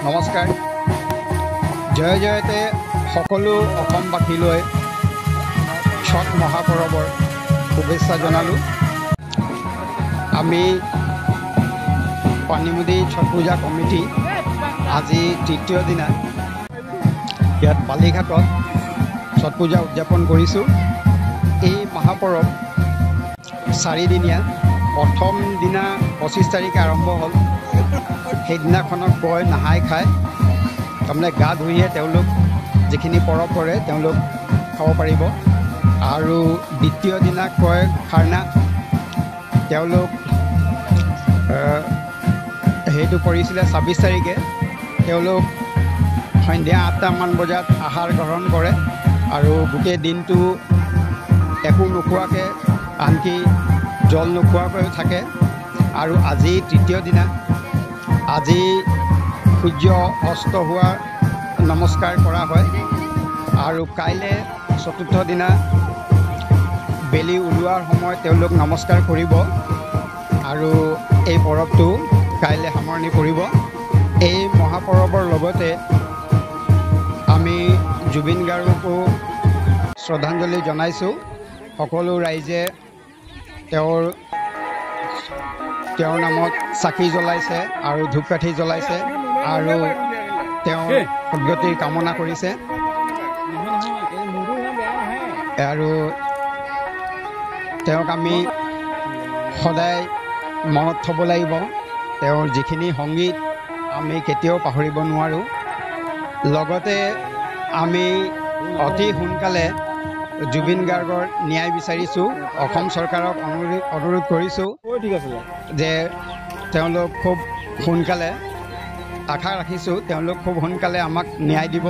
নমস্কাৰ। জয় জয়তে সকলো অসমবাসীলৈ ছট মহাপৰৱৰ শুভেচ্ছা জনালোঁ। আমি পানীমুদি ছট পূজা কমিটি আজি তৃতীয় দিনা ইয়াত বালিঘাটত ছট পূজা উদযাপন কৰিছোঁ। এই মহাপৰৱ 4 দিনীয়া। প্ৰথম দিনা 25 তাৰিখে আৰম্ভ হ'ল। সেইদিনাখনক কয় নাহাই খায়, তাৰমানে গা ধুইহে তেওঁলোক যিখিনি পৰৱ কৰে তেওঁলোক খাব পাৰিব। আৰু দ্বিতীয় দিনা কয় খাৰনা। তেওঁলোক সেইটো পৰিছিলে 26 তাৰিখে। তেওঁলোক সন্ধিয়া 8টামান বজাত আহাৰ গ্ৰহণ কৰে আৰু গোটেই দিনটো একো নোখোৱাকৈ, আনকি জল নোখোৱাকৈ থাকে। আৰু আজি তৃতীয় দিনা। আজি সূৰ্য অস্ত হোৱা নমস্কাৰ কৰা হয় আৰু কাইলৈ চতুৰ্থ দিনা বেলি ওলোৱাৰ সময়ত তেওঁলোক নমস্কাৰ কৰিব আৰু এই পৰৱটো কাইলৈ সামৰণি পৰিব। এই মহাপৰৱৰ লগতে আমি জুবিন গাৰ্গকো শ্ৰদ্ধাঞ্জলি জনাইছোঁ। সকলো ৰাইজে তেওঁৰ নামত চাকি জ্বলাইছে আৰু ধূপকাঠি জ্বলাইছে আৰু তেওঁৰ সদ্গতিৰ কামনা কৰিছে। আৰু তেওঁক আমি সদায় মনত থ'ব লাগিব। তেওঁৰ যিখিনি সংগীত আমি কেতিয়াও পাহৰিব নোৱাৰোঁ। লগতে আমি অতি সোনকালে জুবিন গাৰ্গৰ ন্যায় বিচাৰিছোঁ। অসম চৰকাৰক অনুৰোধ কৰিছোঁ যে তেওঁলোক খুব সোনকালে, আশা ৰাখিছোঁ তেওঁলোক খুব সোনকালে আমাক ন্যায় দিব।